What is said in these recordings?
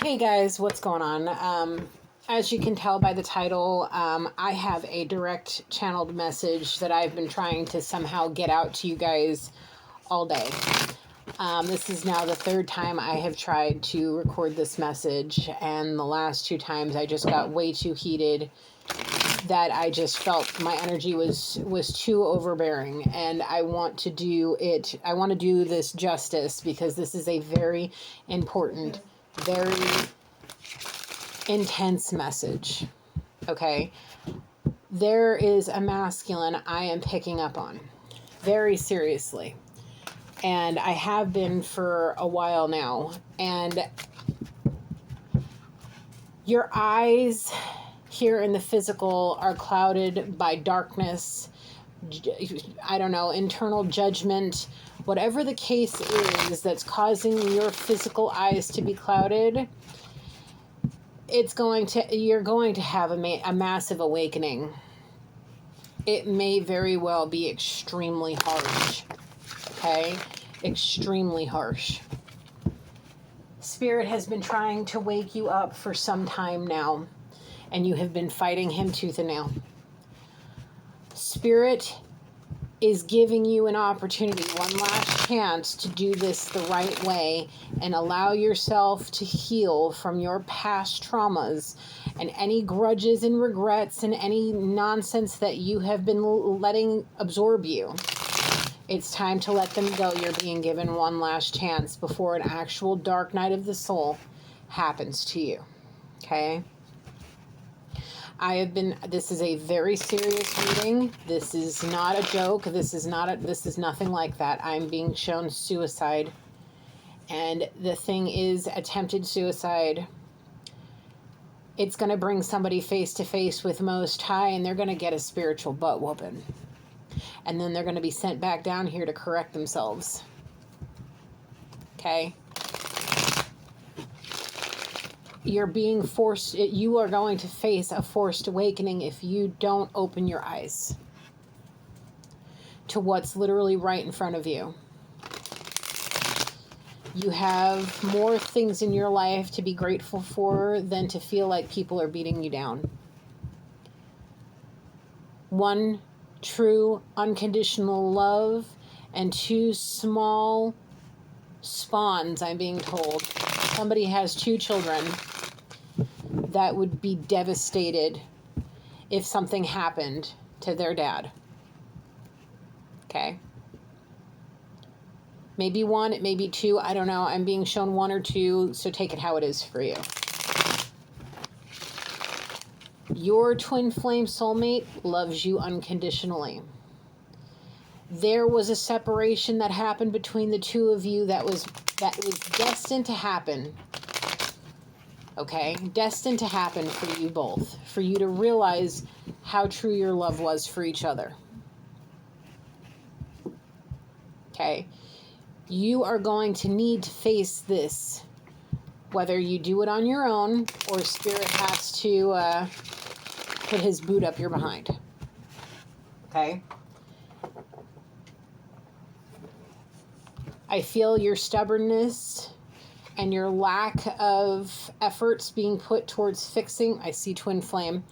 Hey guys, what's going on? As you can tell by the title, I have a direct channeled message that I've been trying to somehow get out to you guys all day. This is now the third time I have tried to record this message, and the last two times I just got way too heated that I just felt my energy was too overbearing, and I want to do it. I want to do this justice because this is a very important, very intense message. Okay, there is a masculine I am picking up on very seriously, and I have been for a while now. And your eyes here in the physical are clouded by darkness, I don't know, internal judgment, whatever the case is that's causing your physical eyes to be clouded. You're going to have a massive awakening. It may very well be extremely harsh. Okay? Extremely harsh. Spirit has been trying to wake you up for some time now, and you have been fighting him tooth and nail. Spirit is giving you an opportunity, one last chance to do this the right way and allow yourself to heal from your past traumas and any grudges and regrets and any nonsense that you have been letting absorb you. It's time to let them go. You're being given one last chance before an actual dark night of the soul happens to you. Okay? This is a very serious reading. This is not a joke. This is nothing like that. I'm being shown suicide. And the thing is, attempted suicide. It's going to bring somebody face to face with Most High, and they're going to get a spiritual butt whooping. And then they're going to be sent back down here to correct themselves. Okay? You're being forced, you are going to face a forced awakening if you don't open your eyes to what's literally right in front of you. You have more things in your life to be grateful for than to feel like people are beating you down. One, true unconditional love, and two, small spawns, I'm being told. Somebody has two children that would be devastated if something happened to their dad. Okay? Maybe one, it may be two, I don't know. I'm being shown one or two, so take it how it is for you. Your twin flame soulmate loves you unconditionally. There was a separation that happened between the two of you that was destined to happen. Okay? Destined to happen for you both. For you to realize how true your love was for each other. Okay? You are going to need to face this. Whether you do it on your own or Spirit has to put his boot up your behind. Okay? I feel your stubbornness and your lack of efforts being put towards fixing. I see twin flame.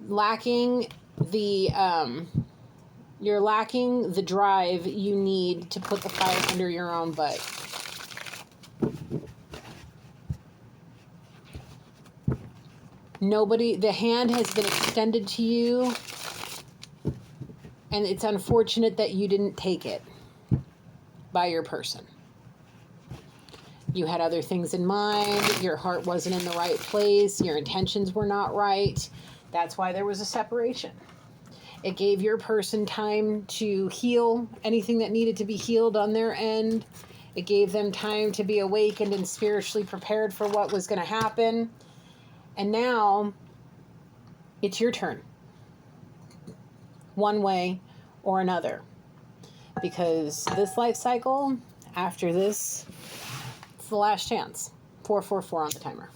You're lacking the drive you need to put the fire under your own butt. The hand has been extended to you, and it's unfortunate that you didn't take it by your person. You had other things in mind. Your heart wasn't in the right place. Your intentions were not right. That's why there was a separation. It gave your person time to heal anything that needed to be healed on their end. It gave them time to be awakened and spiritually prepared for what was going to happen. And now it's your turn. One way or another. Because this life cycle, after this, it's the last chance. 444 on the timer.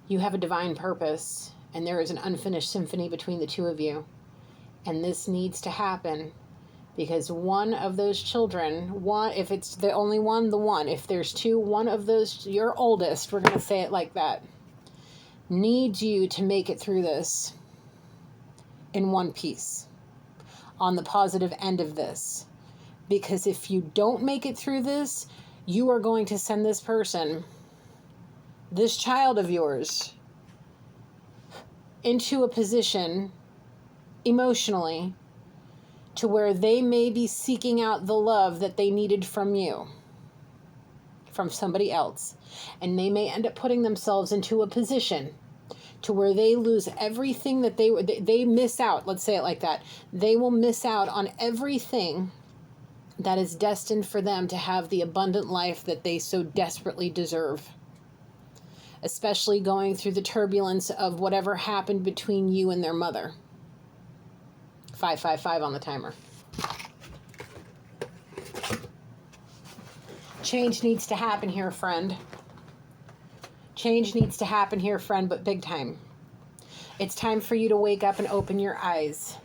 You have a divine purpose, and there is an unfinished symphony between the two of you. And this needs to happen Because one of those children, if it's the only one, the one, if there's two, one of those, your oldest, we're going to say it like that, needs you to make it through this in one piece, on the positive end of this. Because if you don't make it through this, you are going to send this person, this child of yours, into a position emotionally to where they may be seeking out the love that they needed from you, from somebody else. And they may end up putting themselves into a position to where they lose everything that they miss out. Let's say it like that. They will miss out on everything that is destined for them to have the abundant life that they so desperately deserve. Especially going through the turbulence of whatever happened between you and their mother. 555 on the timer. Change needs to happen here, friend. Change needs to happen here, friend, but big time. It's time for you to wake up and open your eyes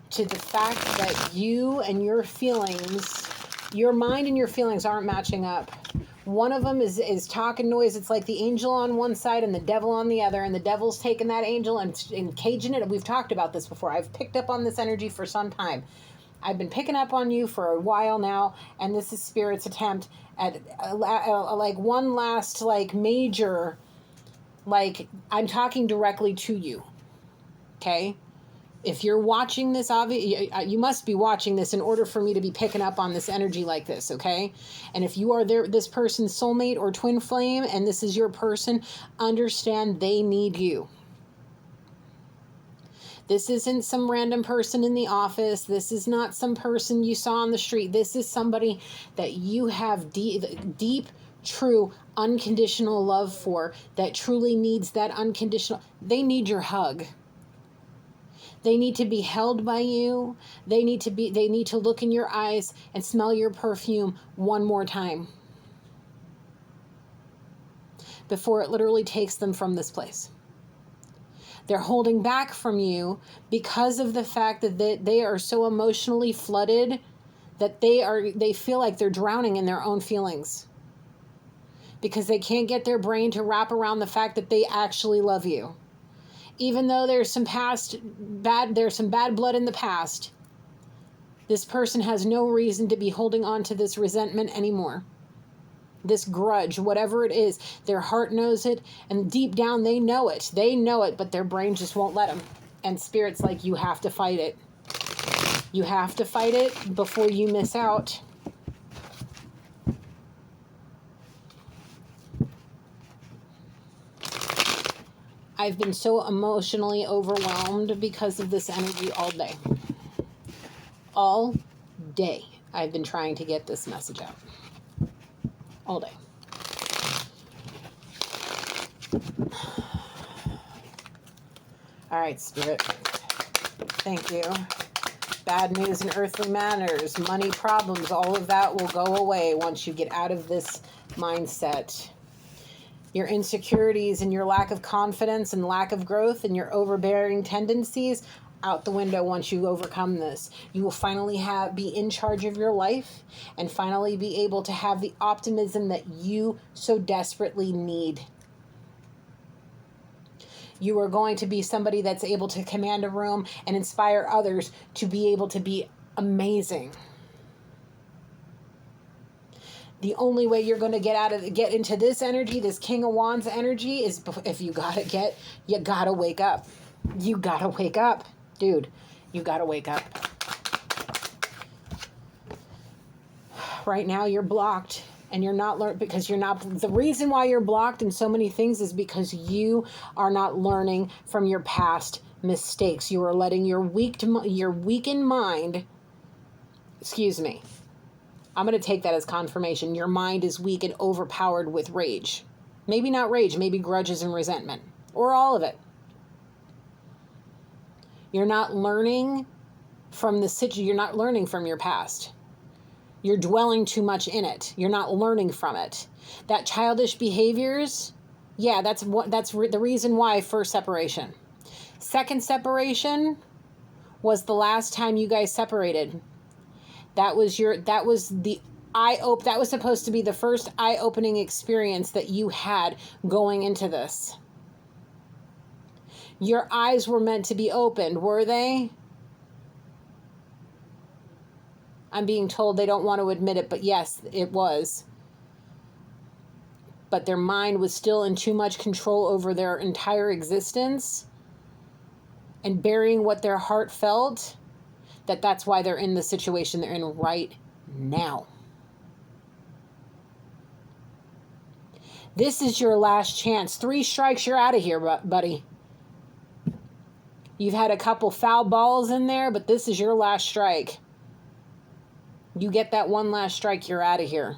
to the fact that you and your feelings, your mind and your feelings aren't matching up. One of them is talking noise. It's like the angel on one side and the devil on the other, and the devil's taking that angel and caging it. We've talked about this before. I've picked up on this energy for some time. I've been picking up on you for a while now, and this is Spirit's attempt at like one last like major, like I'm talking directly to you, okay? If you're watching this, you must be watching this in order for me to be picking up on this energy like this, okay? And if you are this person's soulmate or twin flame, and this is your person, understand they need you. This isn't some random person in the office. This is not some person you saw on the street. This is somebody that you have deep, true, unconditional love for, that truly needs that unconditional. They need your hug. They need to be held by you. They need to look in your eyes and smell your perfume one more time before it literally takes them from this place. They're holding back from you because of the fact that they are so emotionally flooded that they feel like they're drowning in their own feelings because they can't get their brain to wrap around the fact that they actually love you. Even though there's some bad blood in the past, this person has no reason to be holding on to this resentment anymore. This grudge, whatever it is, their heart knows it, and deep down they know it. They know it, but their brain just won't let them. And Spirit's like, you have to fight it. You have to fight it before you miss out. I've been so emotionally overwhelmed because of this energy all day. All day I've been trying to get this message out. All day. All right, Spirit. Thank you. Bad news and earthly manners, money problems, all of that will go away once you get out of this mindset. Your insecurities and your lack of confidence and lack of growth and your overbearing tendencies, out the window once you overcome this. You will finally be in charge of your life and finally be able to have the optimism that you so desperately need. You are going to be somebody that's able to command a room and inspire others to be able to be amazing. The only way you're going to get into this energy, this King of Wands energy, is if you gotta wake up. You gotta wake up. Dude, you gotta wake up. Right now you're blocked and you're not the reason why you're blocked in so many things is because you are not learning from your past mistakes. You are letting your weakened mind, I'm going to take that as confirmation. Your mind is weak and overpowered with rage. Maybe not rage, maybe grudges and resentment. Or all of it. You're not learning from you're not learning from your past. You're dwelling too much in it. You're not learning from it. That childish behaviors, that's the reason why first separation. Second separation was the last time you guys separated. That was that was supposed to be the first eye-opening experience that you had going into this. Your eyes were meant to be opened, were they? I'm being told they don't want to admit it, but yes, it was. But their mind was still in too much control over their entire existence and burying what their heart felt, that's why they're in the situation they're in right now. This is your last chance. 3 strikes, you're out of here, buddy. You've had a couple foul balls in there, but this is your last strike. You get that one last strike, you're out of here.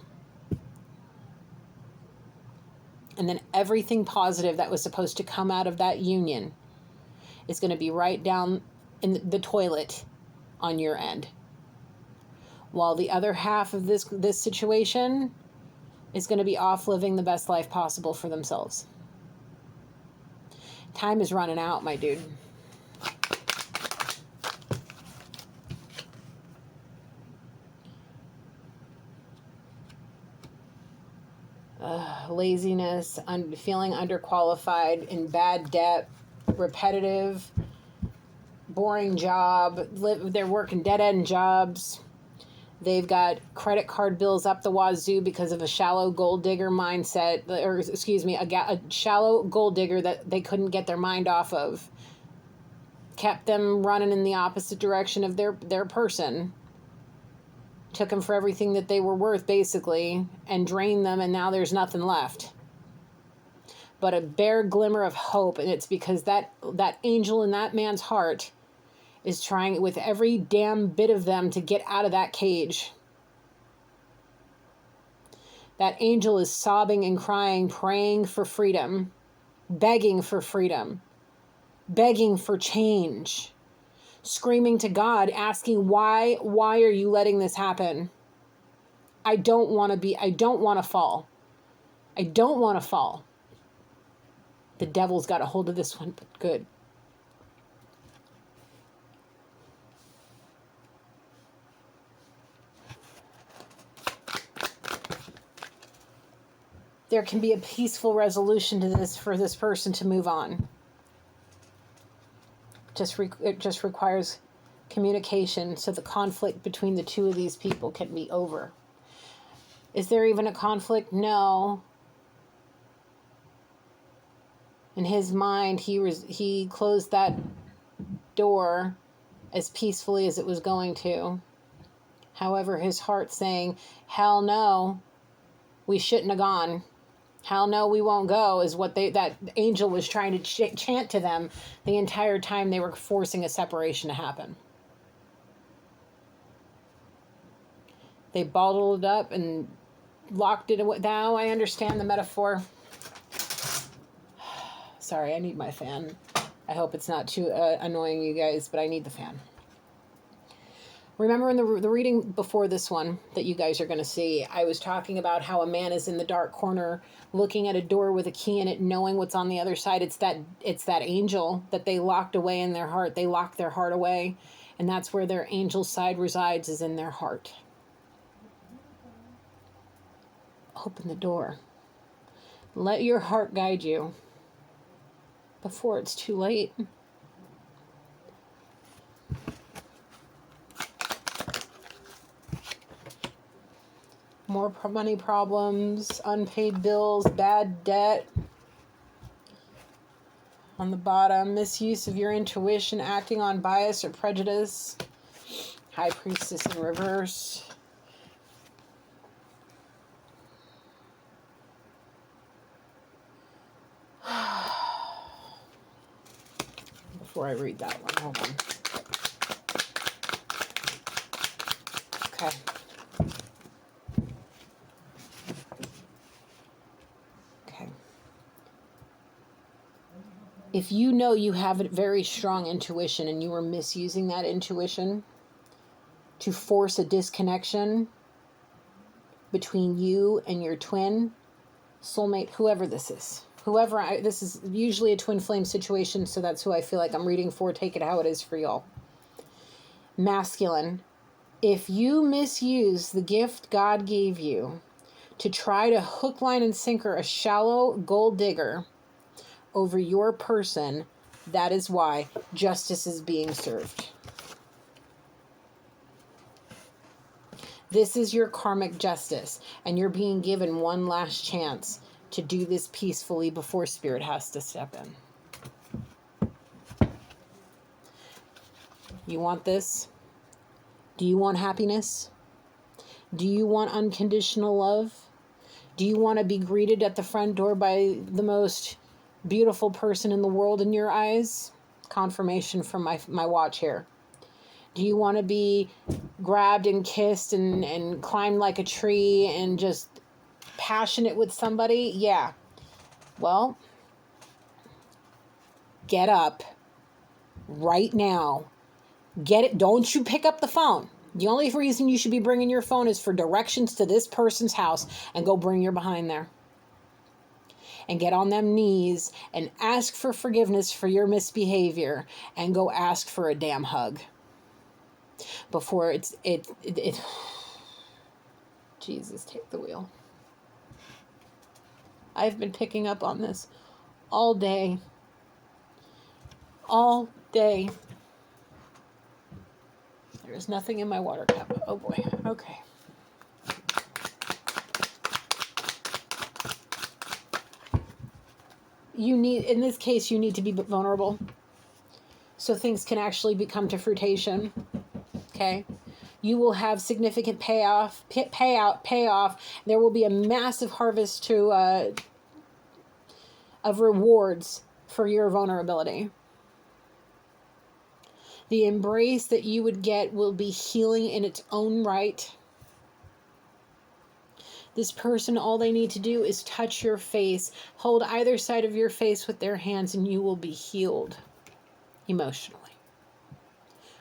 And then everything positive that was supposed to come out of that union is going to be right down in the toilet on your end. While the other half of this situation is going to be off living the best life possible for themselves. Time is running out, my dude. Laziness, feeling underqualified, in bad debt, repetitive, boring job, they're working dead-end jobs. They've got credit card bills up the wazoo because of a shallow gold digger mindset, or excuse me, a shallow gold digger that they couldn't get their mind off of. Kept them running in the opposite direction of their person. Took them for everything that they were worth, basically, and drained them, and now there's nothing left. But a bare glimmer of hope, and it's because that angel in that man's heart is trying with every damn bit of them to get out of that cage. That angel is sobbing and crying, praying for freedom, begging for freedom, begging for change, screaming to God, asking, why are you letting this happen? I don't want to fall. I don't want to fall. The devil's got a hold of this one, but good. There can be a peaceful resolution to this for this person to move on. It just requires communication so the conflict between the two of these people can be over. Is there even a conflict? No. In his mind, he closed that door as peacefully as it was going to. However, his heart's saying, hell no, we shouldn't have gone. Hell no, we won't go, is what that angel was trying to chant to them the entire time they were forcing a separation to happen. They bottled it up and locked it away. Now I understand the metaphor. Sorry, I need my fan. I hope it's not too annoying you guys, but I need the fan. Remember in the reading before this one that you guys are going to see, I was talking about how a man is in the dark corner looking at a door with a key in it, knowing what's on the other side. It's that angel that they locked away in their heart. They locked their heart away, and that's where their angel side resides, is in their heart. Open the door. Let your heart guide you before it's too late. More money problems, unpaid bills, bad debt. On the bottom, misuse of your intuition, acting on bias or prejudice. High Priestess in reverse. Before I read that one, hold on. Okay. If you know you have a very strong intuition and you are misusing that intuition to force a disconnection between you and your twin, soulmate, whoever this is. This is usually a twin flame situation, so that's who I feel like I'm reading for. Take it how it is for y'all. Masculine. If you misuse the gift God gave you to try to hook, line, and sinker a shallow gold digger over your person, that is why justice is being served. This is your karmic justice, and you're being given one last chance to do this peacefully before Spirit has to step in. You want this? Do you want happiness? Do you want unconditional love? Do you want to be greeted at the front door by the most beautiful person in the world in your eyes? Confirmation from my watch here. Do you want to be grabbed and kissed and climbed like a tree and just passionate with somebody? Yeah. Well, get up right now. Get it. Don't you pick up the phone. The only reason you should be bringing your phone is for directions to this person's house, and go bring your behind there. And get on them knees and ask for forgiveness for your misbehavior, and go ask for a damn hug. Before it Jesus, take the wheel. I've been picking up on this all day. All day. There's nothing in my water cup. Oh boy. Okay. In this case, you need to be vulnerable so things can actually become to fruition. Okay? You will have significant payoff. There will be a massive harvest of rewards for your vulnerability. The embrace that you would get will be healing in its own right. This person, all they need to do is touch your face, hold either side of your face with their hands, and you will be healed emotionally.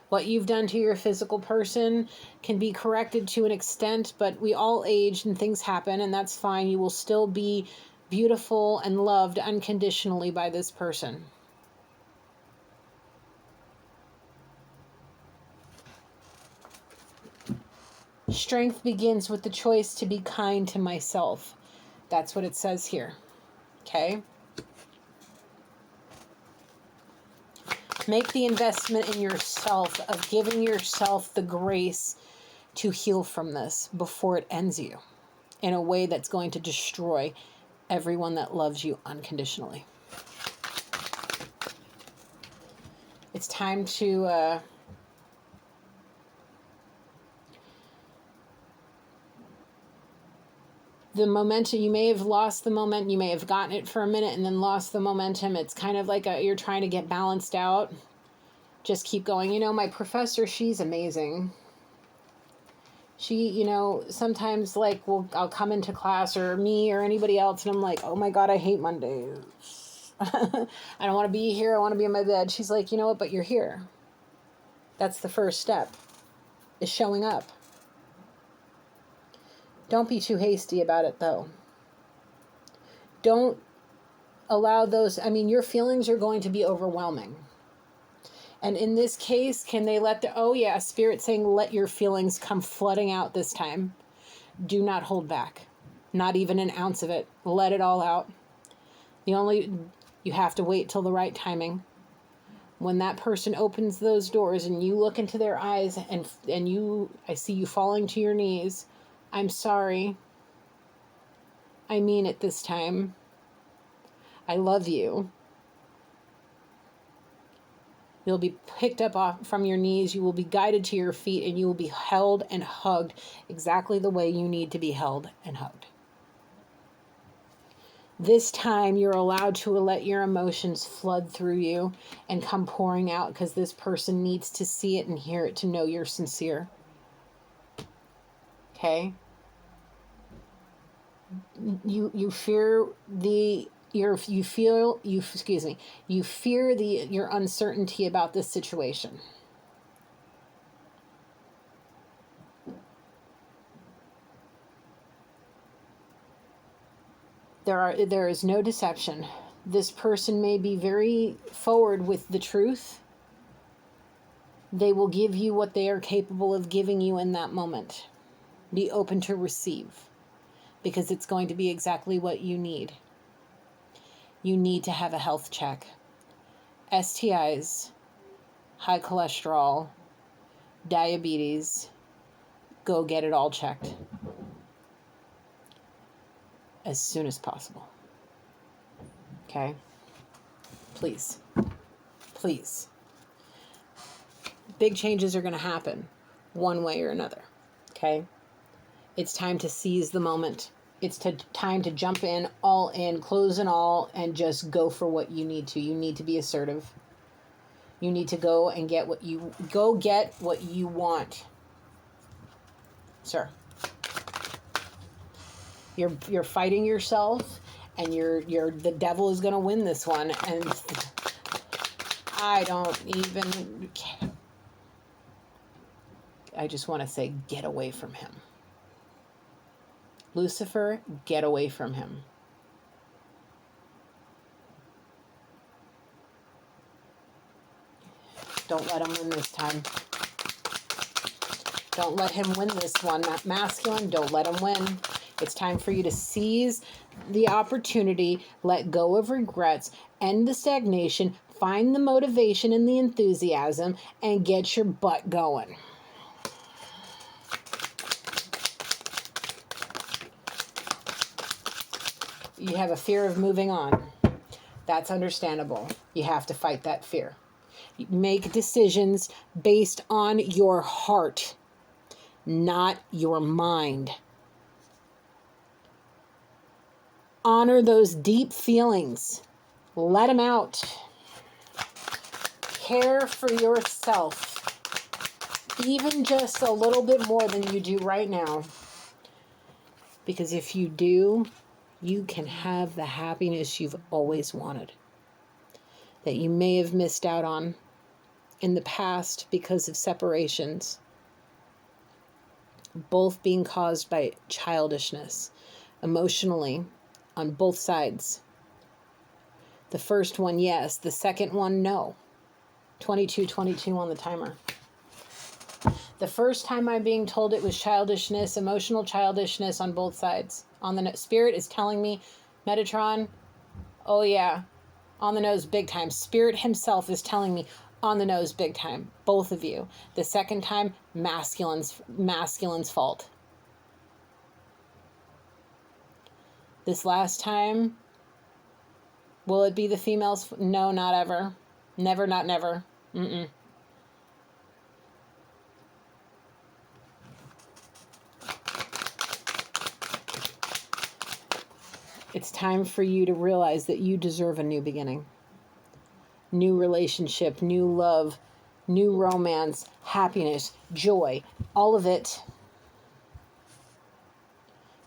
What you've done to your physical person can be corrected to an extent, but we all age and things happen, and that's fine. You will still be beautiful and loved unconditionally by this person. Strength begins with the choice to be kind to myself. That's what it says here. Okay? Make the investment in yourself of giving yourself the grace to heal from this before it ends you in a way that's going to destroy everyone that loves you unconditionally. It's time to the momentum. You may have lost the momentum. You may have gotten it for a minute and then lost the momentum. It's kind of like you're trying to get balanced out. Just keep going. You know, my professor, she's amazing. She, you know, sometimes like I'll come into class, or me or anybody else, and I'm like, oh my God, I hate Mondays. I don't want to be here. I want to be in my bed. She's like, you know what, but you're here. That's the first step, is showing up. Don't be too hasty about it, though. Don't allow those, your feelings are going to be overwhelming. And in this case, can they Spirit saying, let your feelings come flooding out this time. Do not hold back. Not even an ounce of it. Let it all out. You have to wait till the right timing. When that person opens those doors and you look into their eyes and I see you falling to your knees, I'm sorry. I mean it this time. I love you. You'll be picked up off from your knees. You will be guided to your feet, and you will be held and hugged exactly the way you need to be held and hugged. This time, you're allowed to let your emotions flood through you and come pouring out, because this person needs to see it and hear it to know you're sincere. Okay? You fear your uncertainty about this situation. There is no deception. This person may be very forward with the truth. They will give you what they are capable of giving you in that moment. Be open to receive, because it's going to be exactly what you need. You need to have a health check. STIs, high cholesterol, diabetes, go get it all checked as soon as possible. Okay? Please. Please. Big changes are going to happen one way or another. Okay? It's time to seize the moment. It's time to jump in, all in, clothes and all, and just go for what you need to. You need to be assertive. You need to go and get what you want. Sir. You're fighting yourself, and the devil is going to win this one, and I don't even care. I just want to say, get away from him. Lucifer, get away from him. Don't let him win this time. Don't let him win this one. Masculine, don't let him win. It's time for you to seize the opportunity, let go of regrets, end the stagnation, find the motivation and the enthusiasm, and get your butt going. You have a fear of moving on. That's understandable. You have to fight that fear. Make decisions based on your heart, not your mind. Honor those deep feelings. Let them out. Care for yourself, even just a little bit more than you do right now. Because if you do, you can have the happiness you've always wanted, that you may have missed out on in the past because of separations, both being caused by childishness, emotionally, on both sides. The first one, yes. The second one, no. 22 on the timer. The first time I'm being told it was childishness, emotional childishness on both sides. On the Spirit is telling me, Metatron, oh yeah, on the nose big time. Spirit himself is telling me, on the nose big time. Both of you. The second time, masculine's fault. This last time, will it be the females? No, not ever. Never, not never. Mm-mm. It's time for you to realize that you deserve a new beginning. New relationship, new love, new romance, happiness, joy, all of it.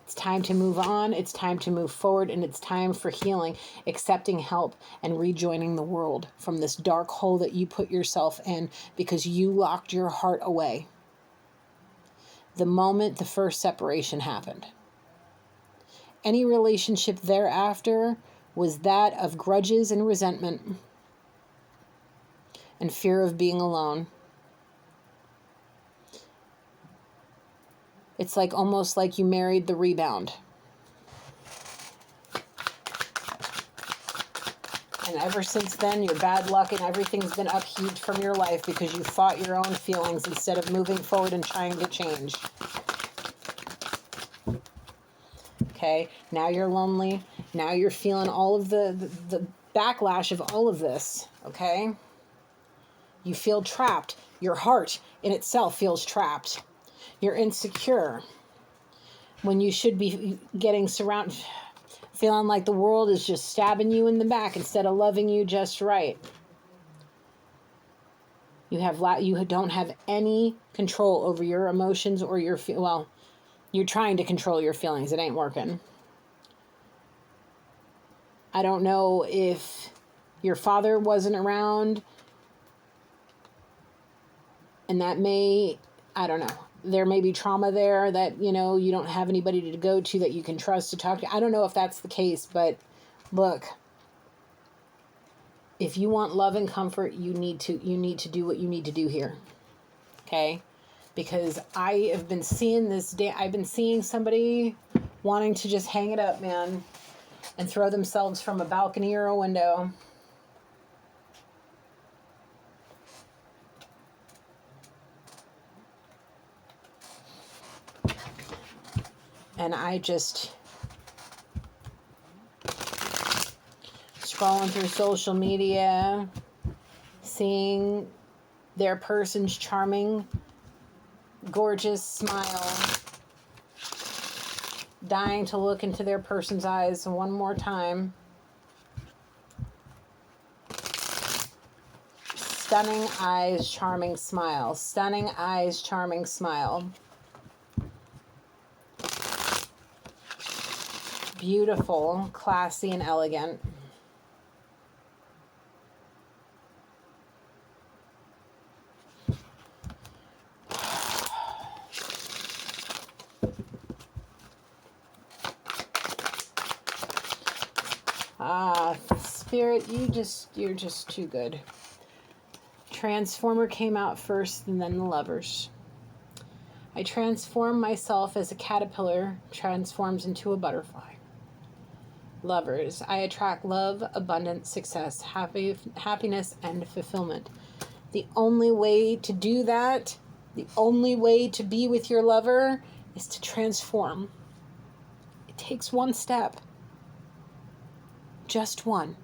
It's time to move on, it's time to move forward, and it's time for healing, accepting help, and rejoining the world from this dark hole that you put yourself in because you locked your heart away the moment the first separation happened. Any relationship thereafter was that of grudges and resentment and fear of being alone. It's like almost like you married the rebound. And ever since then, your bad luck and everything's been upheaved from your life because you fought your own feelings instead of moving forward and trying to change. Okay, now you're lonely. Now you're feeling all of the backlash of all of this. Okay? You feel trapped. Your heart in itself feels trapped. You're insecure when you should be getting surrounded, feeling like the world is just stabbing you in the back instead of loving you just right. You don't have any control over your emotions or your you're trying to control your feelings. It ain't working. I don't know if your father wasn't around, and that I don't know. There may be trauma there that, you don't have anybody to go to that you can trust to talk to. I don't know if that's the case, but look, if you want love and comfort, you need to do what you need to do here. Okay? Because I have been seeing I've been seeing somebody wanting to just hang it up, man, and throw themselves from a balcony or a window. And I just scrolling through social media, seeing their person's charming, gorgeous smile, dying to look into their person's eyes one more time. Stunning eyes, charming smile. Stunning eyes, charming smile. Beautiful, classy, and elegant. Spirit, you're just too good. Transformer came out first and then the Lovers. I transform myself as a caterpillar transforms into a butterfly. Lovers, I attract love, abundance, success, happiness, and fulfillment. The only way to do that, the only way to be with your lover is to transform. It takes one step. Just one.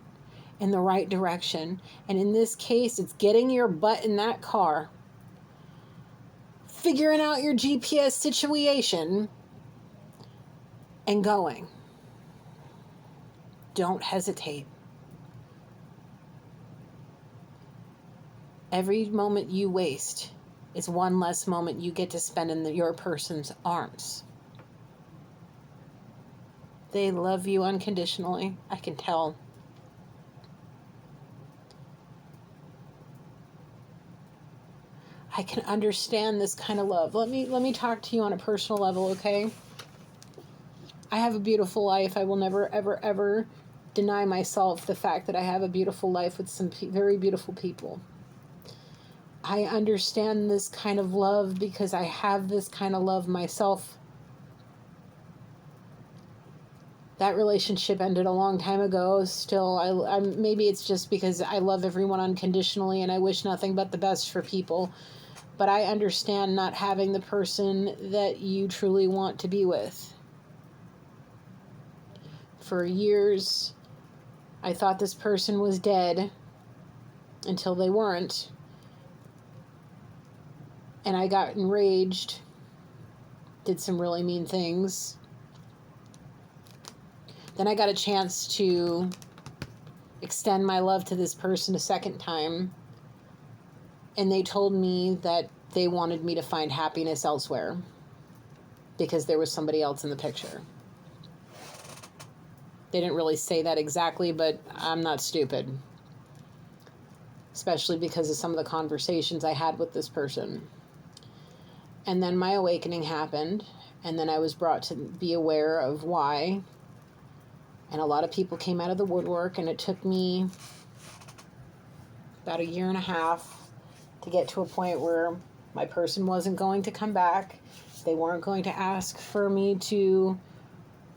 In the right direction. And in this case, it's getting your butt in that car, figuring out your GPS situation, and going. Don't hesitate. Every moment you waste is one less moment you get to spend in your person's arms. They love you unconditionally. I can tell. I can understand this kind of love. Let me talk to you on a personal level, okay? I have a beautiful life. I will never, ever, ever deny myself the fact that I have a beautiful life with some very beautiful people. I understand this kind of love because I have this kind of love myself. That relationship ended a long time ago. Still, maybe it's just because I love everyone unconditionally and I wish nothing but the best for people. But I understand not having the person that you truly want to be with. For years, I thought this person was dead until they weren't. And I got enraged, did some really mean things. Then I got a chance to extend my love to this person a second time. And they told me that they wanted me to find happiness elsewhere because there was somebody else in the picture. They didn't really say that exactly, but I'm not stupid. Especially because of some of the conversations I had with this person. And then my awakening happened, and then I was brought to be aware of why. And a lot of people came out of the woodwork, and it took me about 1.5 years to get to a point where my person wasn't going to come back. They weren't going to ask for me to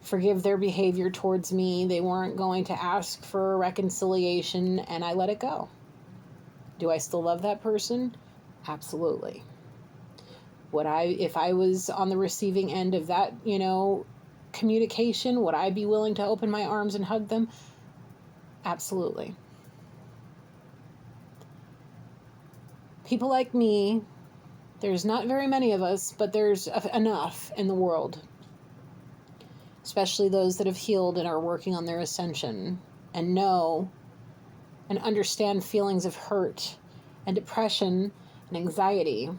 forgive their behavior towards me. They weren't going to ask for a reconciliation, and I let it go. Do I still love that person? Absolutely. If I was on the receiving end of that, communication, would I be willing to open my arms and hug them? Absolutely. People like me, there's not very many of us, but there's enough in the world, especially those that have healed and are working on their ascension and know and understand feelings of hurt and depression and anxiety,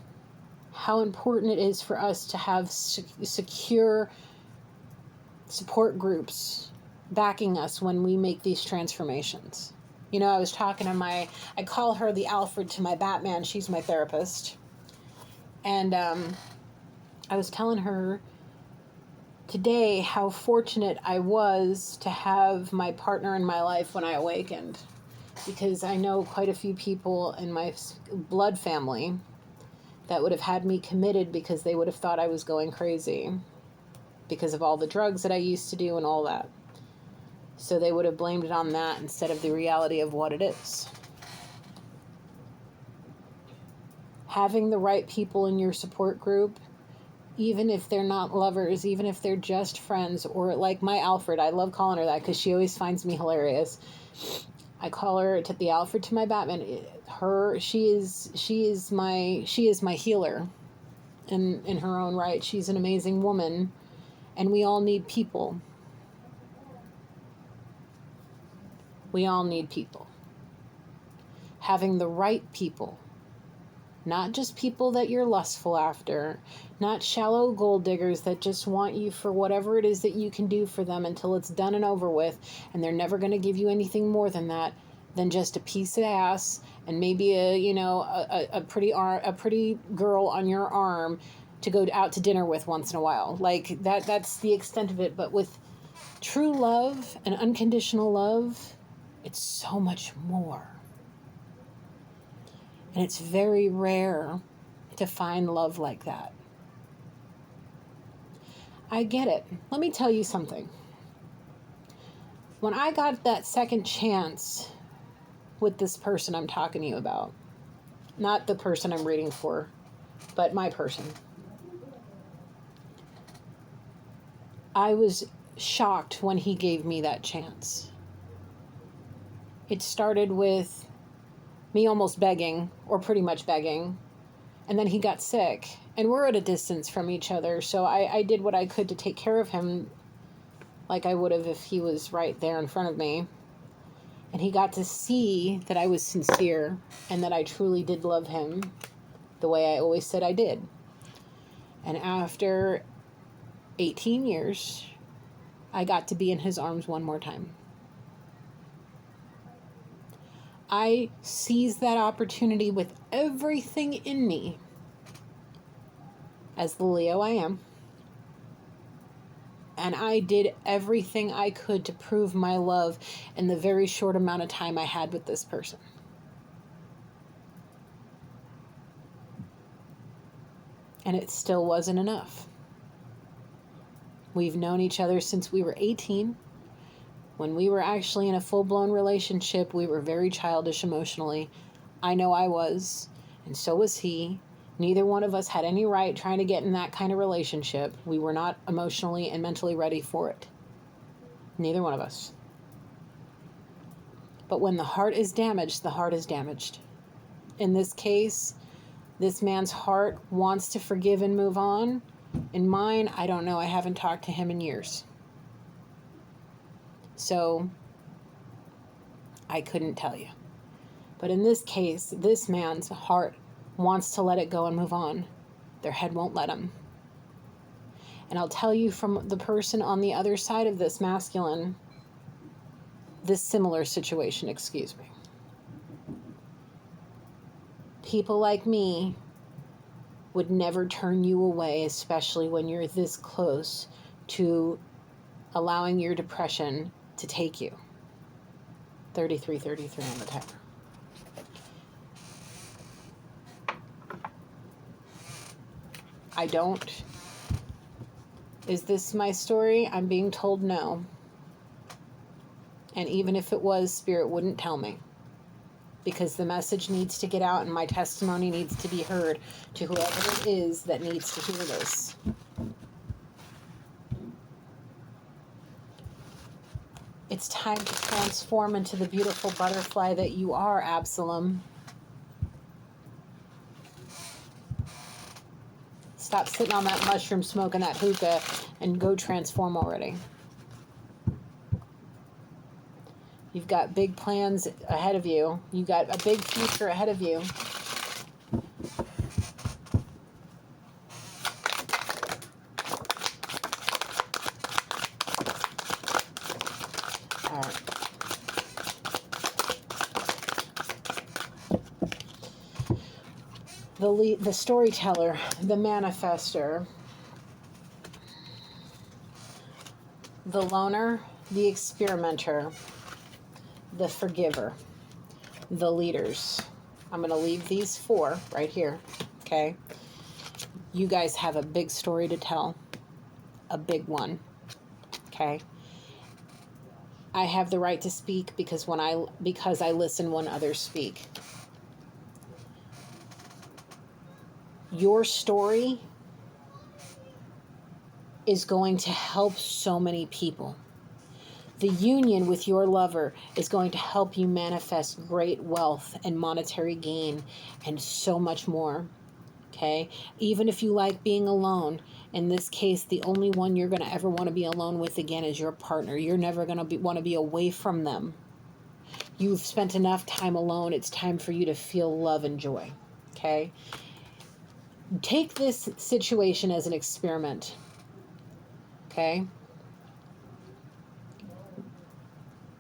how important it is for us to have secure support groups backing us when we make these transformations. I was talking to I call her the Alfred to my Batman. She's my therapist. And I was telling her today how fortunate I was to have my partner in my life when I awakened. Because I know quite a few people in my blood family that would have had me committed because they would have thought I was going crazy because of all the drugs that I used to do and all that. So they would have blamed it on that instead of the reality of what it is. Having the right people in your support group, even if they're not lovers, even if they're just friends, or like my Alfred, I love calling her that because she always finds me hilarious. I call her the Alfred to my Batman. She is my healer in her own right. She's an amazing woman, and we all need people. We all need people. Having the right people. Not just people that you're lustful after. Not shallow gold diggers that just want you for whatever it is that you can do for them until it's done and over with, and they're never going to give you anything more than that, than just a piece of ass and maybe a pretty girl on your arm to go out to dinner with once in a while. Like that's the extent of it. But with true love and unconditional love, it's so much more. And it's very rare to find love like that. I get it. Let me tell you something. When I got that second chance with this person I'm talking to you about, not the person I'm reading for, but my person, I was shocked when he gave me that chance. It started with me almost begging, or pretty much begging, and then he got sick, and we're at a distance from each other, so I did what I could to take care of him like I would have if he was right there in front of me. And he got to see that I was sincere and that I truly did love him the way I always said I did. And after 18 years, I got to be in his arms one more time. I seized that opportunity with everything in me, as the Leo I am, and I did everything I could to prove my love in the very short amount of time I had with this person. And it still wasn't enough. We've known each other since we were 18. When we were actually in a full-blown relationship, we were very childish emotionally. I know I was, and so was he. Neither one of us had any right trying to get in that kind of relationship. We were not emotionally and mentally ready for it. Neither one of us. But when the heart is damaged, the heart is damaged. In this case, this man's heart wants to forgive and move on. In mine, I don't know. I haven't talked to him in years. So, I couldn't tell you. But in this case, this man's heart wants to let it go and move on. Their head won't let them. And I'll tell you from the person on the other side of this masculine, this similar situation, excuse me. People like me would never turn you away, especially when you're this close to allowing your depression to take you. 33 on the timer. I don't. Is this my story? I'm being told no. And even if it was, Spirit wouldn't tell me. Because the message needs to get out and my testimony needs to be heard to whoever it is that needs to hear this. It's time to transform into the beautiful butterfly that you are, Absalom. Stop sitting on that mushroom, smoking that hookah, and go transform already. You've got big plans ahead of you. You've got a big future ahead of you. All right. The storyteller, the manifester, the loner, the experimenter, the forgiver, the leaders. I'm going to leave these 4 right here, okay? You guys have a big story to tell. A big one. Okay? I have the right to speak because I listen when others speak. Your story is going to help so many people. The union with your lover is going to help you manifest great wealth and monetary gain and so much more. Okay? Even if you like being alone, in this case, the only one you're going to ever want to be alone with again is your partner. You're never going to want to be away from them. You've spent enough time alone. It's time for you to feel love and joy. Okay? Take this situation as an experiment. Okay?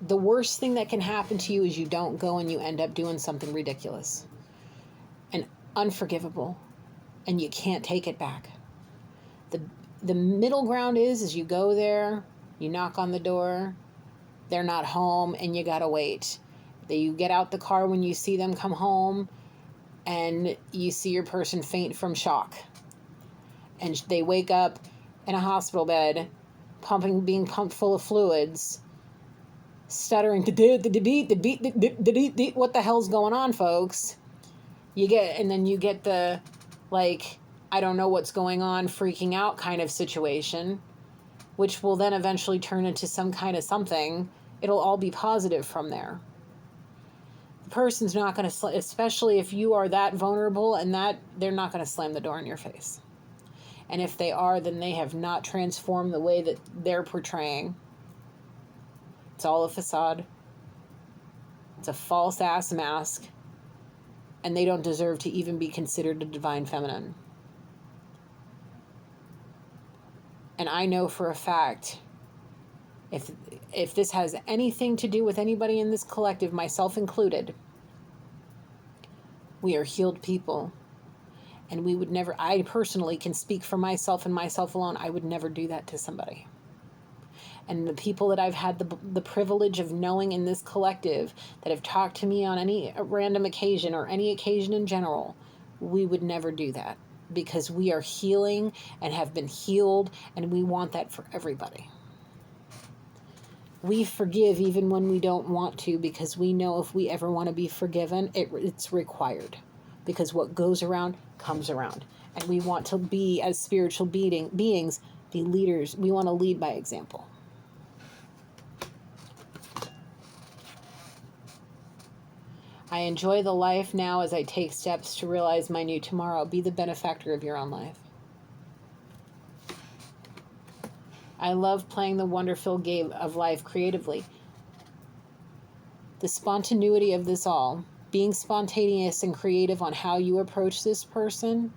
The worst thing that can happen to you is you don't go and you end up doing something ridiculous and unforgivable, and you can't take it back. The middle ground is you go there, you knock on the door, they're not home, and you gotta wait. You get out the car when you see them come home, and you see your person faint from shock. And they wake up in a hospital bed, being pumped full of fluids, stuttering, what the hell's going on, folks? And then you get the, like, I don't know what's going on, freaking out kind of situation, which will then eventually turn into some kind of something. It'll all be positive from there. The person's not going to, especially if you are that vulnerable and that, they're not going to slam the door in your face. And if they are, then they have not transformed the way that they're portraying. It's all a facade. It's a false ass mask. And they don't deserve to even be considered a divine feminine. And I know for a fact, if this has anything to do with anybody in this collective, myself included, we are healed people. And we would never, I personally can speak for myself and myself alone, I would never do that to somebody. And the people that I've had the privilege of knowing in this collective that have talked to me on any random occasion or any occasion in general, we would never do that because we are healing and have been healed, and we want that for everybody. We forgive even when we don't want to, because we know if we ever want to be forgiven, it's required, because what goes around comes around. And we want to be, as spiritual beings, be leaders. We want to lead by example. I enjoy the life now as I take steps to realize my new tomorrow. Be the benefactor of your own life. I love playing the wonderful game of life creatively. The spontaneity of this all, being spontaneous and creative on how you approach this person,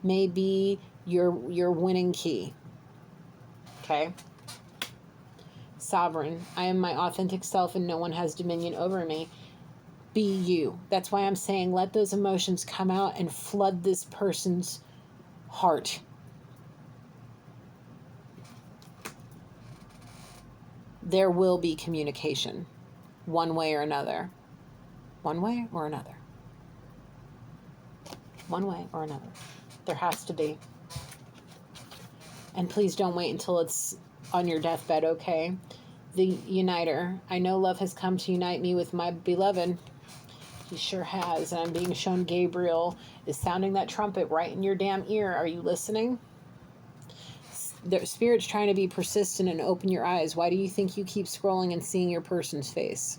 may be your winning key. Okay? Sovereign. I am my authentic self and no one has dominion over me. Be you. That's why I'm saying let those emotions come out and flood this person's heart. There will be communication, one way or another. One way or another. One way or another. There has to be. And please don't wait until it's on your deathbed, okay? The uniter. I know love has come to unite me with my beloved. He sure has. And I'm being shown Gabriel is sounding that trumpet right in your damn ear. Are you listening? The Spirit's trying to be persistent and open your eyes. Why do you think you keep scrolling and seeing your person's face?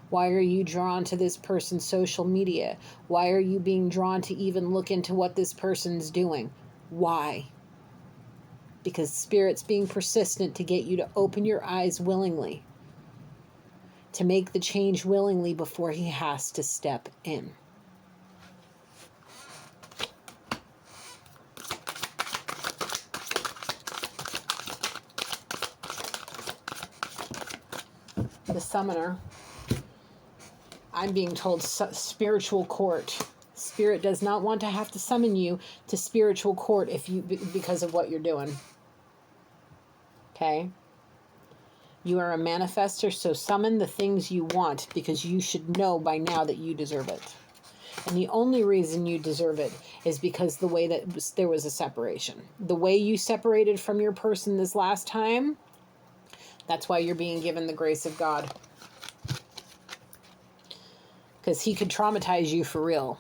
Why are you drawn to this person's social media? Why are you being drawn to even look into what this person's doing? Why? Because Spirit's being persistent to get you to open your eyes willingly, to make the change willingly before he has to step in. The summoner, I'm being told spiritual court. Spirit does not want to have to summon you to spiritual court because of what you're doing. Okay? You are a manifester, so summon the things you want because you should know by now that you deserve it. And the only reason you deserve it is because the way that there was a separation. The way you separated from your person this last time, that's why you're being given the grace of God. Because he could traumatize you for real.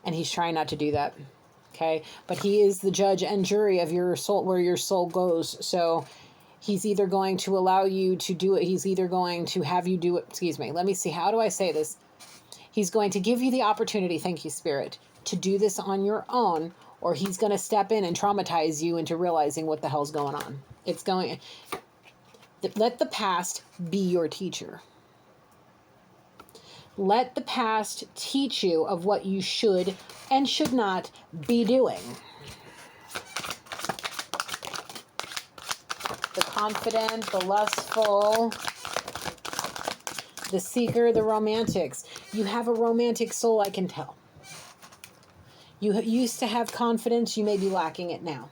And he's trying not to do that. Okay? But he is the judge and jury of your soul, where your soul goes. So he's either going to allow you to do it. He's either going to have you do it. Excuse me. Let me see. How do I say this? He's going to give you the opportunity, thank you, Spirit, to do this on your own, or he's going to step in and traumatize you into realizing what the hell's going on. It's going... Let the past be your teacher. Let the past teach you of what you should and should not be doing. The confident, the lustful, the seeker, the romantics. You have a romantic soul, I can tell. You used to have confidence, you may be lacking it now.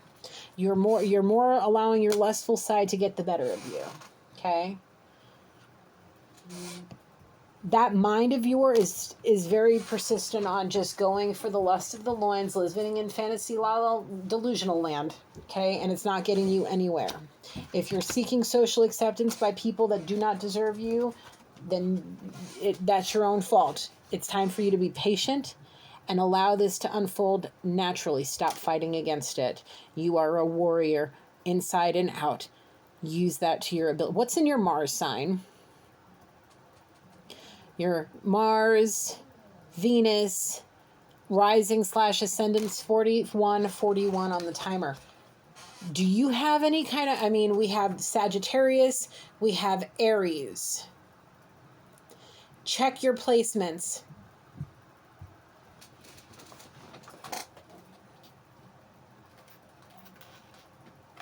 You're more allowing your lustful side to get the better of you. Okay? That mind of yours is very persistent on just going for the lust of the loins, living in fantasy delusional land, okay? And it's not getting you anywhere. If you're seeking social acceptance by people that do not deserve you, then that's your own fault. It's time for you to be patient and allow this to unfold naturally. Stop fighting against it. You are a warrior inside and out. Use that to your ability. What's in your Mars sign? Your Mars, Venus, rising / ascendants 41 on the timer. Do you have any kind of, we have Sagittarius, we have Aries. Check your placements.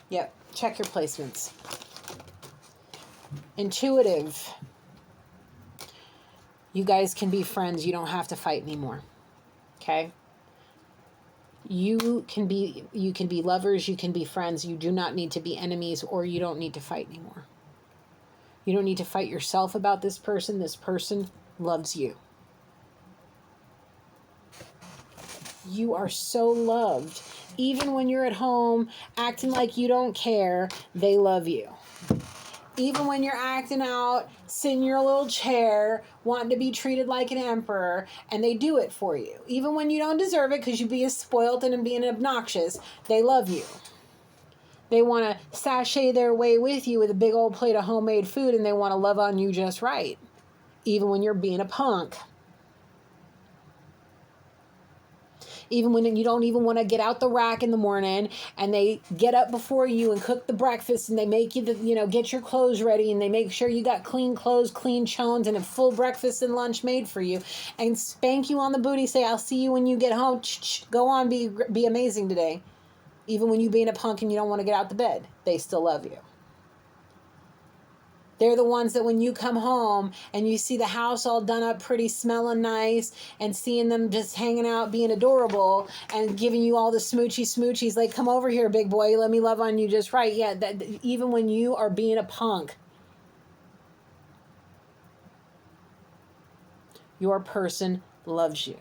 Yep, check your placements. Intuitive. You guys can be friends. You don't have to fight anymore. Okay? You can be lovers, you can be friends. You do not need to be enemies, or you don't need to fight anymore. You don't need to fight yourself about this person. This person loves you. You are so loved. Even when you're at home acting like you don't care, they love you. Even when you're acting out, sitting in your little chair, wanting to be treated like an emperor, and they do it for you. Even when you don't deserve it because you're being spoiled and being obnoxious, they love you. They want to sashay their way with you with a big old plate of homemade food, and they want to love on you just right. Even when you're being a punk. Even when you don't even want to get out the rack in the morning, and they get up before you and cook the breakfast, and they make you get your clothes ready, and they make sure you got clean clothes, clean chones, and a full breakfast and lunch made for you, and spank you on the booty, say, I'll see you when you get home. Go on, be amazing today. Even when you being a punk and you don't want to get out the bed, they still love you. They're the ones that when you come home and you see the house all done up pretty, smelling nice, and seeing them just hanging out, being adorable, and giving you all the smoochies, like, come over here, big boy, let me love on you just right. Yeah, that even when you are being a punk, your person loves you.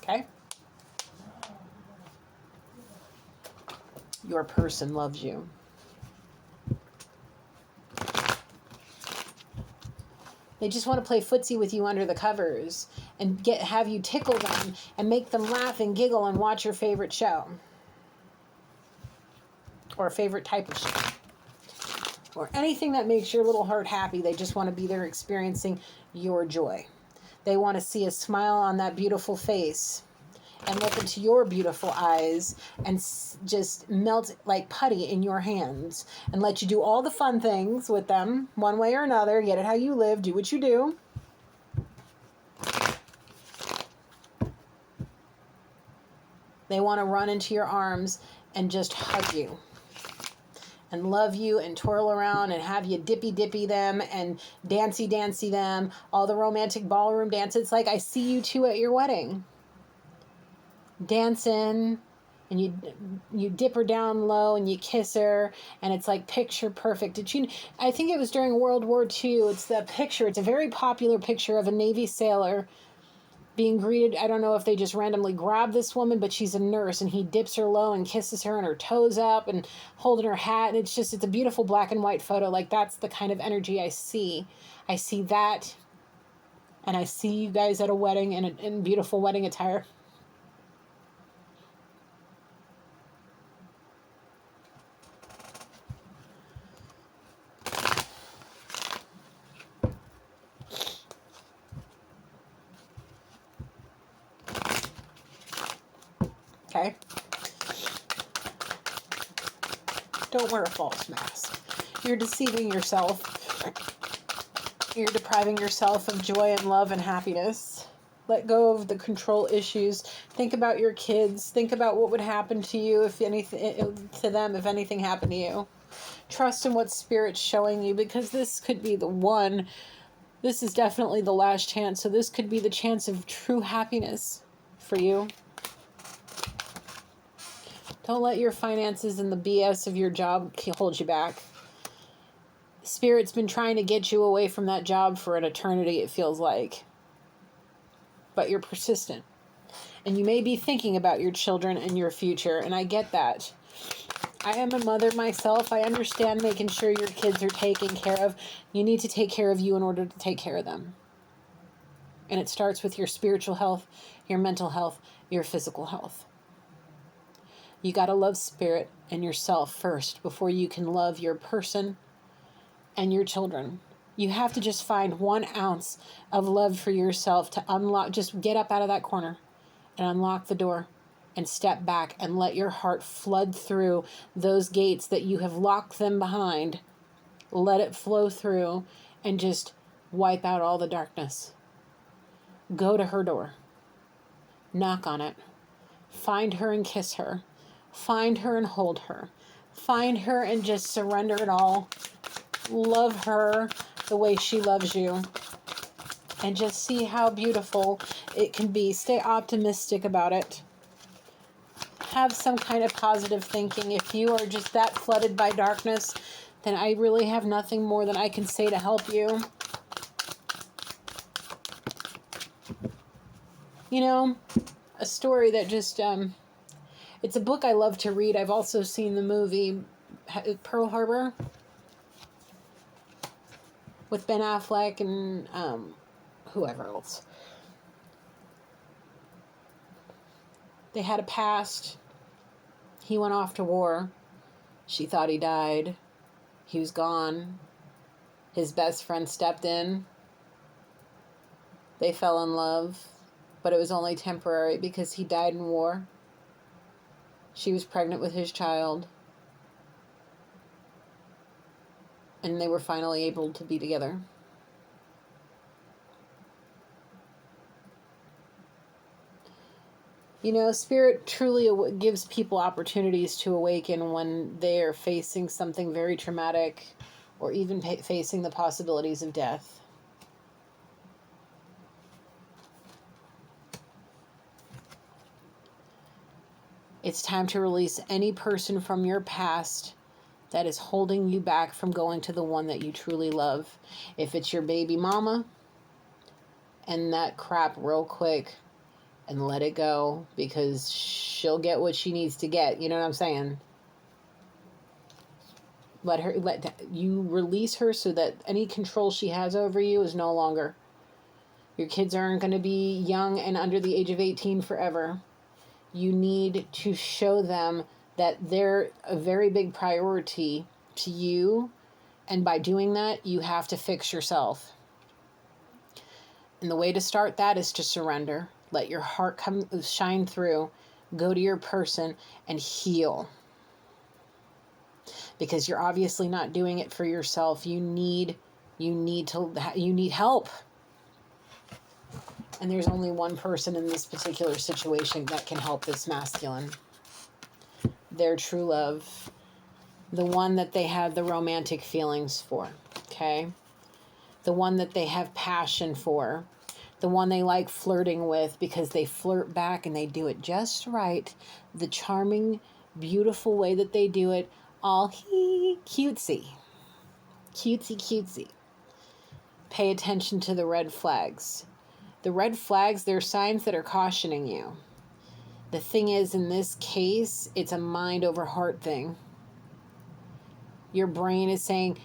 Okay? Your person loves you. They just want to play footsie with you under the covers and have you tickle them and make them laugh and giggle and watch your favorite show. Or a favorite type of show. Or anything that makes your little heart happy. They just want to be there experiencing your joy. They want to see a smile on that beautiful face and look into your beautiful eyes and just melt like putty in your hands and let you do all the fun things with them one way or another. Get it how you live. Do what you do. They want to run into your arms and just hug you and love you and twirl around and have you dippy them and dancey them. All the romantic ballroom dances. It's like I see you two at your wedding. Dancing, and you dip her down low and you kiss her, and it's like picture perfect. I think it was during World War II. It's the picture. It's a very popular picture of a Navy sailor being greeted. I don't know if they just randomly grab this woman, but she's a nurse, and he dips her low and kisses her, and her toes up and holding her hat, and it's a beautiful black and white photo. Like, that's the kind of energy I see. I see that, and I see you guys at a wedding in beautiful wedding attire. Okay? Don't wear a false mask. You're deceiving yourself. You're depriving yourself of joy and love and happiness. Let go of the control issues. Think about your kids. Think about what would happen to you if anything happened to you. Trust in what Spirit's showing you, because this could be the one. This is definitely the last chance. So this could be the chance of true happiness for you. Don't let your finances and the BS of your job hold you back. Spirit's been trying to get you away from that job for an eternity, it feels like. But you're persistent. And you may be thinking about your children and your future, and I get that. I am a mother myself. I understand making sure your kids are taken care of. You need to take care of you in order to take care of them. And it starts with your spiritual health, your mental health, your physical health. You got to love Spirit and yourself first before you can love your person and your children. You have to just find 1 ounce of love for yourself to unlock. Just get up out of that corner and unlock the door and step back and let your heart flood through those gates that you have locked them behind. Let it flow through and just wipe out all the darkness. Go to her door. Knock on it. Find her and kiss her. Find her and hold her. Find her and just surrender it all. Love her the way she loves you. And just see how beautiful it can be. Stay optimistic about it. Have some kind of positive thinking. If you are just that flooded by darkness, then I really have nothing more than I can say to help you. You know, a story that just, it's a book I love to read. I've also seen the movie Pearl Harbor with Ben Affleck and whoever else. They had a past. He went off to war. She thought he died. He was gone. His best friend stepped in. They fell in love, but it was only temporary because he died in war. She was pregnant with his child. And they were finally able to be together. You know, Spirit truly gives people opportunities to awaken when they are facing something very traumatic or even facing the possibilities of death. It's time to release any person from your past that is holding you back from going to the one that you truly love. If it's your baby mama, end that crap real quick and let it go, because she'll get what she needs to get. You know what I'm saying? Let you release her so that any control she has over you is no longer. Your kids aren't going to be young and under the age of 18 forever. You need to show them that they're a very big priority to you. And by doing that, you have to fix yourself. And the way to start that is to surrender. Let your heart shine through. Go to your person and heal. Because you're obviously not doing it for yourself. You need help. And there's only one person in this particular situation that can help this masculine. Their true love. The one that they have the romantic feelings for. Okay? The one that they have passion for. the one they like flirting with because they flirt back and they do it just right. The charming, beautiful way that they do it, all cutesy. Cutesy, cutesy. Pay attention to the red flags. The red flags, they're signs that are cautioning you. The thing is, in this case, it's a mind over heart thing. Your brain is saying,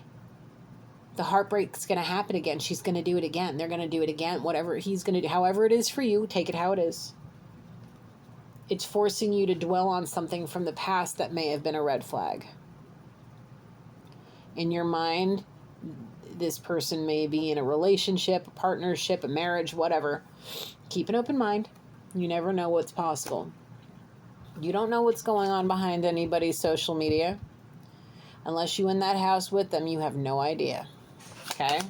the heartbreak's going to happen again. She's going to do it again. They're going to do it again. Whatever he's going to do, however it is for you, take it how it is. It's forcing you to dwell on something from the past that may have been a red flag. In your mind, this person may be in a relationship, a partnership, a marriage, whatever. Keep an open mind. You never know what's possible. You don't know what's going on behind anybody's social media. Unless you're in that house with them, you have no idea. Okay?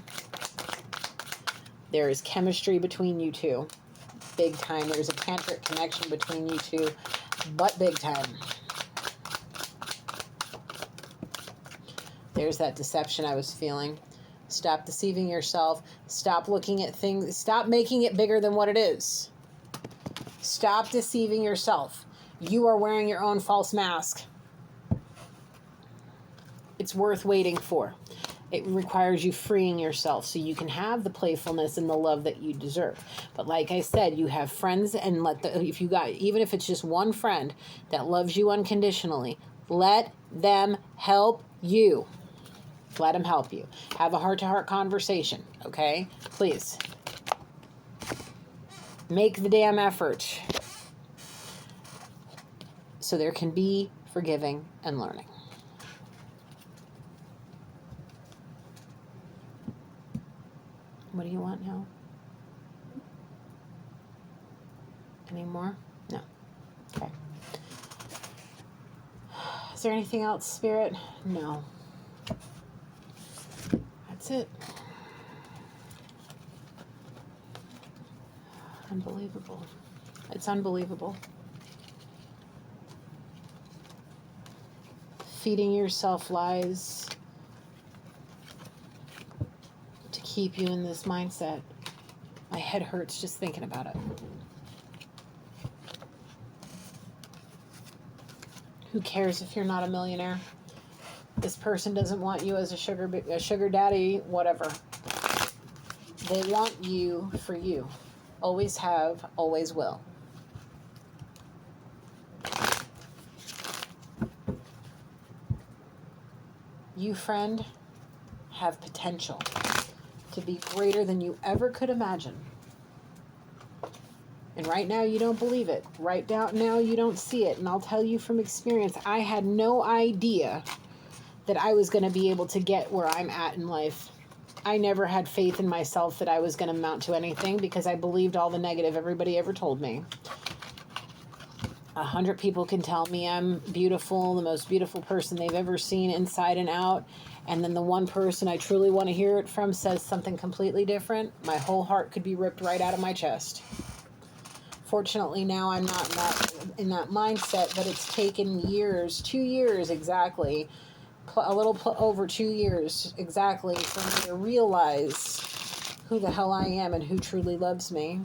There is chemistry between you two. Big time. There's a tantric connection between you two, but big time. There's that deception I was feeling. Stop deceiving yourself. Stop looking at things. Stop making it bigger than what it is. Stop deceiving yourself. You are wearing your own false mask. It's worth waiting for. It requires you freeing yourself so you can have the playfulness and the love that you deserve. But like I said, you have friends, and even if it's just one friend that loves you unconditionally, let them help you. Let them help you. Have a heart-to-heart conversation, okay? Please. Make the damn effort so there can be forgiving and learning. What do you want now? Any more? No. Okay. Is there anything else, Spirit? No. That's it. Unbelievable. It's unbelievable. Feeding yourself lies to keep you in this mindset. My head hurts just thinking about it. Who cares if you're not a millionaire? This person doesn't want you as a sugar daddy, whatever. They want you for you. Always have, always will. You, friend, have potential to be greater than you ever could imagine. And right now you don't believe it. Right now you don't see it. And I'll tell you from experience, I had no idea that I was going to be able to get where I'm at in life. I never had faith in myself that I was going to amount to anything because I believed all the negative everybody ever told me. 100 people can tell me I'm beautiful, the most beautiful person they've ever seen inside and out. And then the one person I truly want to hear it from says something completely different. My whole heart could be ripped right out of my chest. Fortunately, now I'm not in that mindset, but it's taken years, 2 years exactly, a little over 2 years exactly for me to realize who the hell I am and who truly loves me.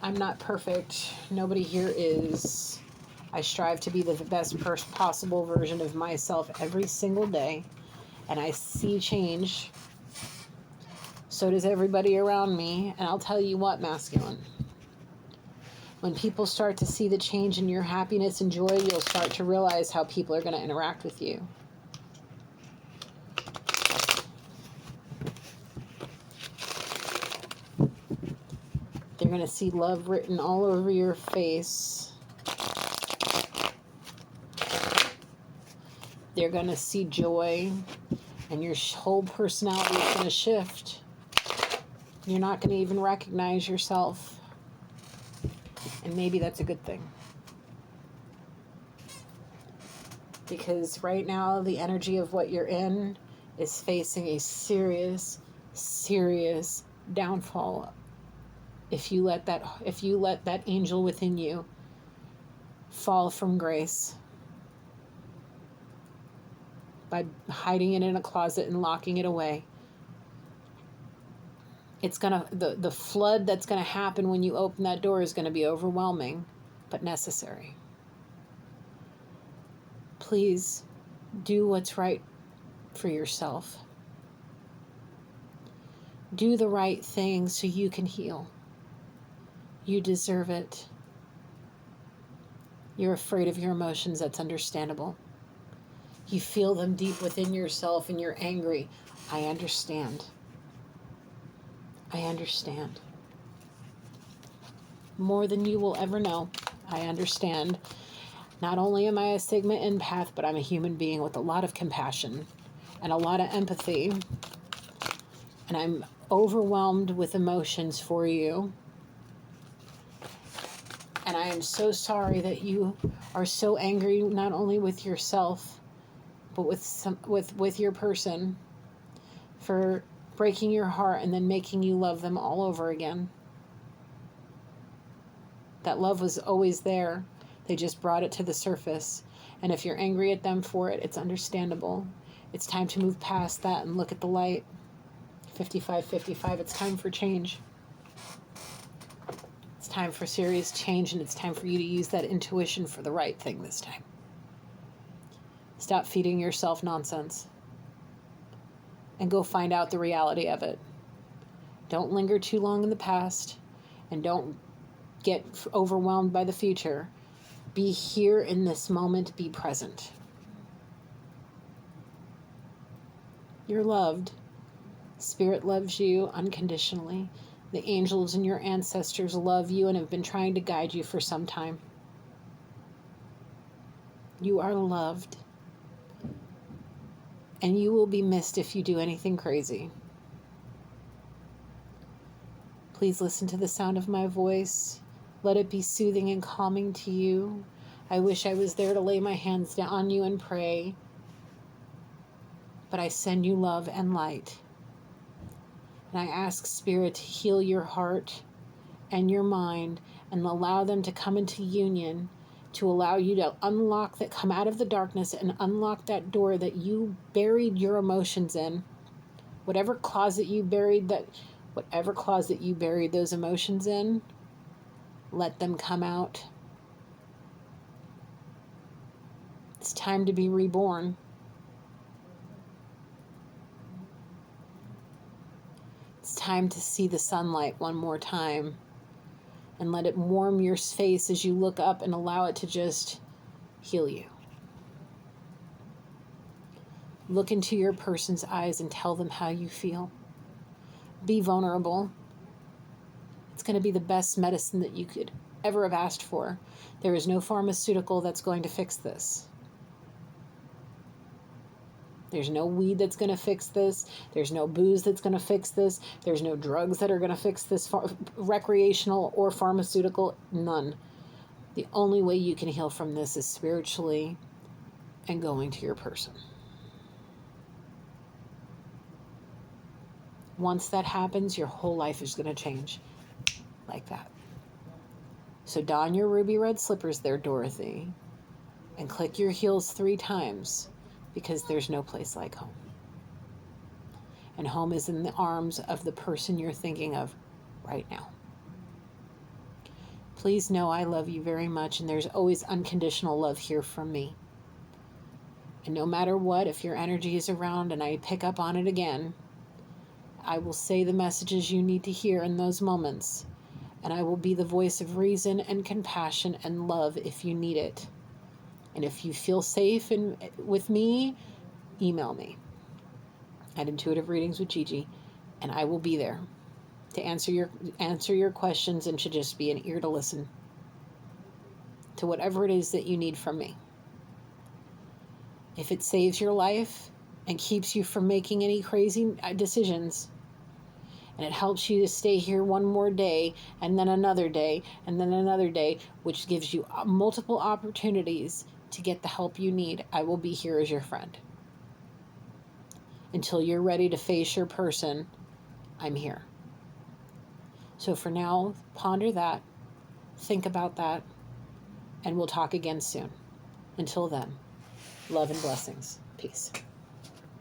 I'm not perfect. Nobody here is. I strive to be the best possible version of myself every single day, and I see change. So does everybody around me. And I'll tell you what, masculine. When people start to see the change in your happiness and joy, you'll start to realize how people are going to interact with you. They're going to see love written all over your face. They're going to see joy, and your whole personality is going to shift. You're not going to even recognize yourself. And maybe that's a good thing. Because right now, the energy of what you're in is facing a serious, serious downfall. If you let that angel within you fall from grace by hiding it in a closet and locking it away, the flood that's gonna happen when you open that door is gonna be overwhelming, but necessary. Please do what's right for yourself. Do the right thing so you can heal. You deserve it. You're afraid of your emotions. That's understandable. You feel them deep within yourself and you're angry. I understand. I understand. More than you will ever know. I understand. Not only am I a Sigma empath, but I'm a human being with a lot of compassion and a lot of empathy. And I'm overwhelmed with emotions for you. And I am so sorry that you are so angry, not only with yourself, but with your person, for breaking your heart and then making you love them all over again. That love was always there. They just brought it to the surface. And if you're angry at them for it, it's understandable. It's time to move past that and look at the light. 55-55, it's time for change. It's time for serious change, and it's time for you to use that intuition for the right thing this time. Stop feeding yourself nonsense and go find out the reality of it. Don't linger too long in the past, and don't get overwhelmed by the future. Be here in this moment. Be present. You're loved. Spirit loves you unconditionally. The angels and your ancestors love you and have been trying to guide you for some time. You are loved. And you will be missed if you do anything crazy. Please listen to the sound of my voice. Let it be soothing and calming to you. I wish I was there to lay my hands down on you and pray. But I send you love and light. And I ask Spirit to heal your heart and your mind and allow them to come into union, to allow you to unlock that, come out of the darkness and unlock that door that you buried your emotions in. Whatever closet you buried those emotions in, let them come out. It's time to be reborn. It's time to see the sunlight one more time and let it warm your face as you look up and allow it to just heal you. Look into your person's eyes and tell them how you feel. Be vulnerable. It's going to be the best medicine that you could ever have asked for. There is no pharmaceutical that's going to fix this. There's no weed that's going to fix this. There's no booze that's going to fix this. There's no drugs that are going to fix this, recreational or pharmaceutical, none. The only way you can heal from this is spiritually and going to your person. Once that happens, your whole life is going to change like that. So don your ruby red slippers there, Dorothy, and click your heels 3 times, because there's no place like home. And home is in the arms of the person you're thinking of right now. Please know I love you very much, and there's always unconditional love here from me. And no matter what, if your energy is around and I pick up on it again, I will say the messages you need to hear in those moments, and I will be the voice of reason and compassion and love if you need it. And if you feel safe with me, email me at Intuitive Readings with Gigi, and I will be there to answer your questions and to just be an ear to listen to whatever it is that you need from me. If it saves your life and keeps you from making any crazy decisions, and it helps you to stay here one more day, and then another day, and then another day, which gives you multiple opportunities to get the help you need, I will be here as your friend. Until you're ready to face your person, I'm here. So for now, ponder that, think about that, and we'll talk again soon. Until then, love and blessings. Peace.